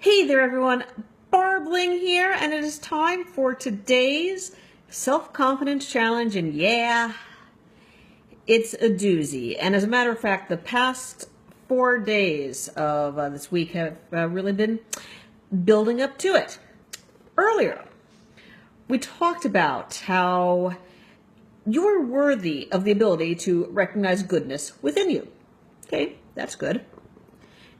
Hey there everyone, Barbling here, and it is time for today's self-confidence challenge, and yeah, it's a doozy. And as a matter of fact, the past 4 days of this week have really been building up to it. Earlier, we talked about how you're worthy of the ability to recognize goodness within you. Okay, that's good.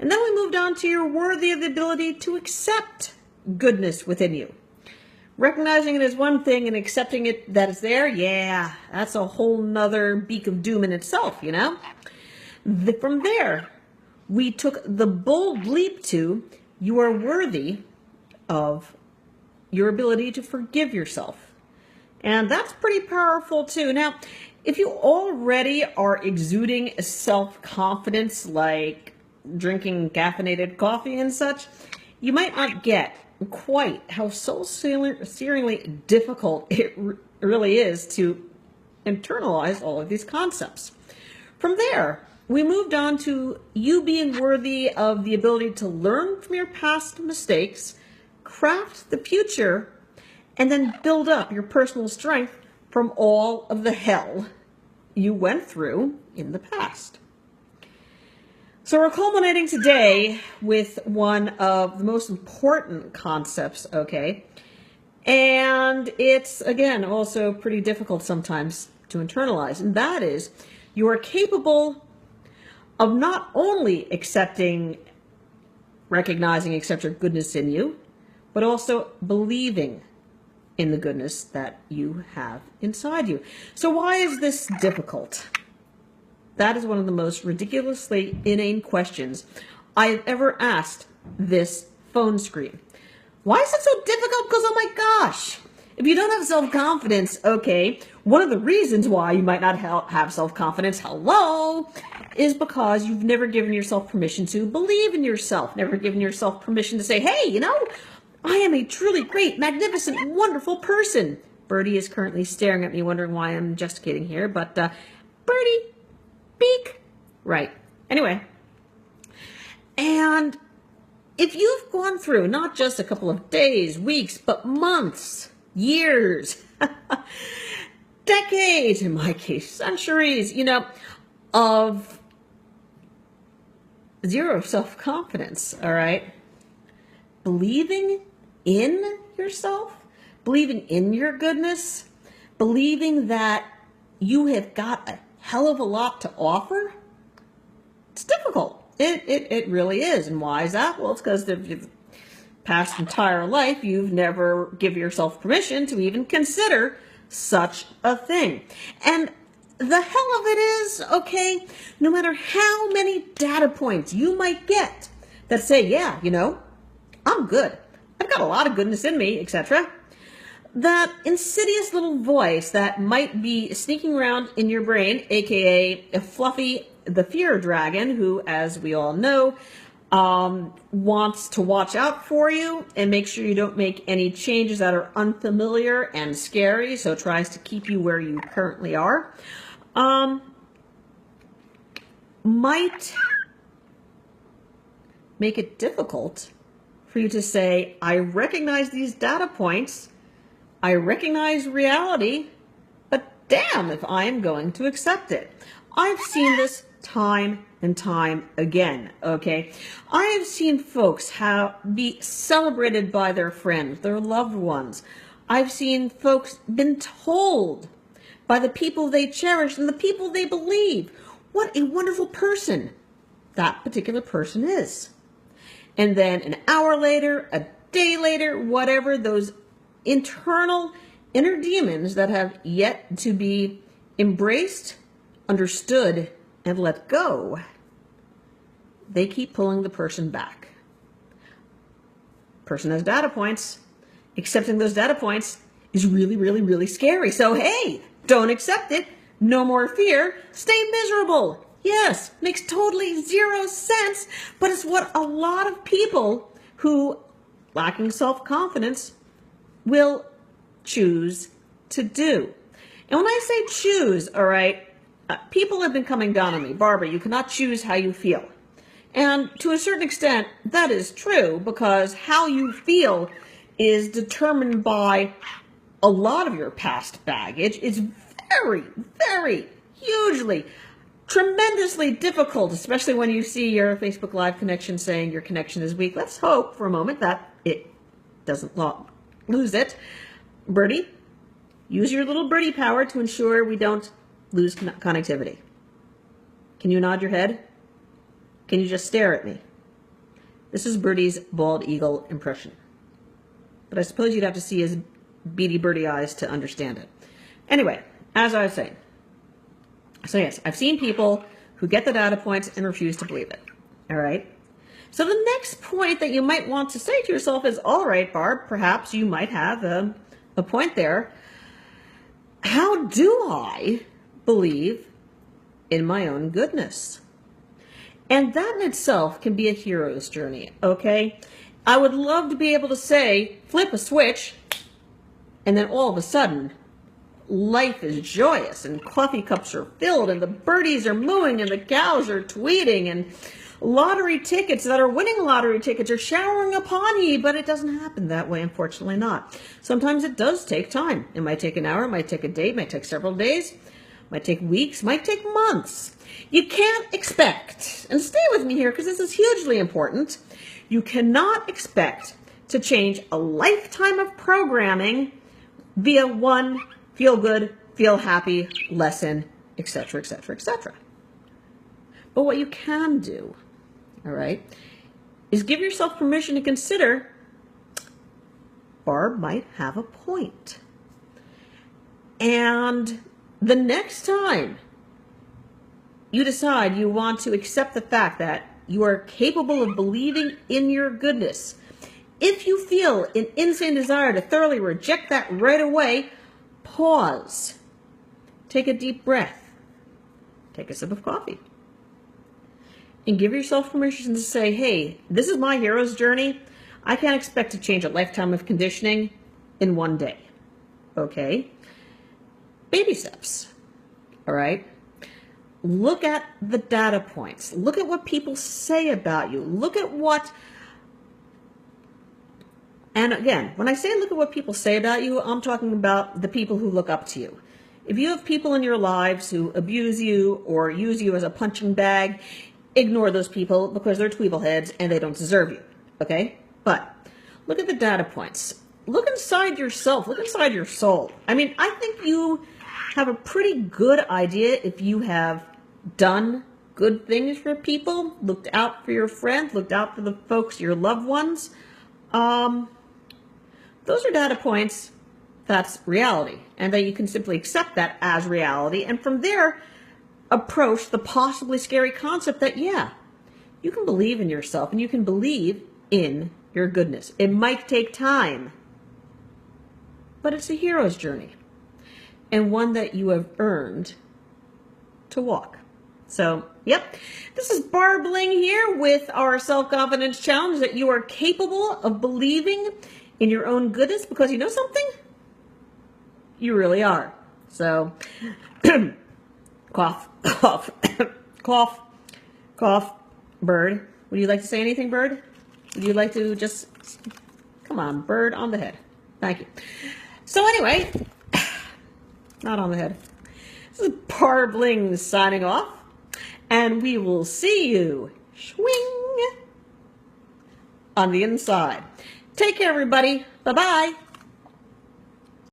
And then we moved on to you're worthy of the ability to accept goodness within you. Recognizing it as one thing and accepting it that it's there, yeah, that's a whole nother beak of doom in itself, you know? From there, we took the bold leap to you are worthy of your ability to forgive yourself. And that's pretty powerful too. Now, if you already are exuding self-confidence like drinking caffeinated coffee and such, you might not get quite how soul-searingly difficult it really is to internalize all of these concepts. From there, we moved on to you being worthy of the ability to learn from your past mistakes, craft the future, and then build up your personal strength from all of the hell you went through in the past. So we're culminating today with one of the most important concepts, okay? And it's, again, also pretty difficult sometimes to internalize, and that is you are capable of not only recognizing, accepting goodness in you, but also believing in the goodness that you have inside you. So why is this difficult? That is one of the most ridiculously inane questions I have ever asked this phone screen. Why is it so difficult? Because, oh my gosh, if you don't have self-confidence, okay, one of the reasons why you might not have self-confidence, is because you've never given yourself permission to believe in yourself, never given yourself permission to say, hey, you know, I am a truly great, magnificent, wonderful person. Birdie is currently staring at me, wondering why I'm gesticating here, but Birdie, beak. Right. Anyway. And if you've gone through not just a couple of days, weeks, but months, years, decades, in my case, centuries, you know, of zero self-confidence, all right? Believing in yourself, believing in your goodness, believing that you have got a hell of a lot to offer, it's difficult. It really is. And why is that? Well, it's because the past entire life you've never given yourself permission to even consider such a thing. And the hell of it is, okay, no matter how many data points you might get that say, yeah, you know, I'm good, I've got a lot of goodness in me, etc., that insidious little voice that might be sneaking around in your brain, aka Fluffy the Fear Dragon, who, as we all know, wants to watch out for you and make sure you don't make any changes that are unfamiliar and scary, so tries to keep you where you currently are, might make it difficult for you to say, I recognize these data points, I recognize reality, but damn if I am going to accept it. I've seen this time and time again, okay? I have seen folks be celebrated by their friends, their loved ones. I've seen folks been told by the people they cherish and the people they believe what a wonderful person that particular person is. And then an hour later, a day later, whatever, those inner demons that have yet to be embraced, understood, and let go, they keep pulling the person back. Person has data points. Accepting those data points is really, really, really scary. So, hey, don't accept it. No more fear. Stay miserable. Yes, makes totally zero sense, but it's what a lot of people who, lacking self-confidence, will choose to do. And when I say choose, all right, people have been coming down on me. Barbara, you cannot choose how you feel. And to a certain extent, that is true, because how you feel is determined by a lot of your past baggage. It's very, very, hugely, tremendously difficult, especially when you see your Facebook Live connection saying your connection is weak. Let's hope for a moment that it doesn't lose it. Birdie, use your little birdie power to ensure we don't lose connectivity. Can you nod your head? Can you just stare at me? This is Birdie's bald eagle impression. But I suppose you'd have to see his beady birdie eyes to understand it. Anyway, as I was saying, so yes, I've seen people who get the data points and refuse to believe it. All right? So the next point that you might want to say to yourself is, all right, Barb, perhaps you might have a point there. How do I believe in my own goodness? And that in itself can be a hero's journey, okay? I would love to be able to say, flip a switch, and then all of a sudden, life is joyous, and coffee cups are filled, and the birdies are mooing, and the cows are tweeting, and lottery tickets that are winning lottery tickets are showering upon you, but it doesn't happen that way, unfortunately not. Sometimes it does take time. It might take an hour, it might take a day, it might take several days, it might take weeks, it might take months. You can't expect, and stay with me here because this is hugely important, you cannot expect to change a lifetime of programming via one feel good, feel happy lesson, etc., etc., etc. But what you can do, all right, is give yourself permission to consider Barb might have a point. And the next time you decide you want to accept the fact that you are capable of believing in your goodness, if you feel an insane desire to thoroughly reject that right away, pause. Take a deep breath. Take a sip of coffee. And give yourself permission to say, hey, this is my hero's journey. I can't expect to change a lifetime of conditioning in one day. Okay? Baby steps. All right? Look at the data points. Look at what people say about you. Look at what... And again, when I say look at what people say about you, I'm talking about the people who look up to you. If you have people in your lives who abuse you or use you as a punching bag, ignore those people because they're tweebleheads and they don't deserve you, okay? But look at the data points. Look inside yourself. Look inside your soul. I mean, I think you have a pretty good idea if you have done good things for people, looked out for your friends, looked out for the folks, your loved ones. Those are data points. That's reality. And that you can simply accept that as reality. And from there, approach the possibly scary concept that, yeah, you can believe in yourself and you can believe in your goodness. It might take time, but it's a hero's journey and one that you have earned to walk. So, yep, this is Barb Ling here with our self-confidence challenge that you are capable of believing in your own goodness because you know something? You really are. So, cough, cough, cough, cough. Bird, would you like to say anything, Bird? Would you like to just, come on, Bird, on the head. Thank you. So anyway, not on the head. This is Barb Ling signing off, and we will see you, swing, on the inside. Take care, everybody. Bye-bye.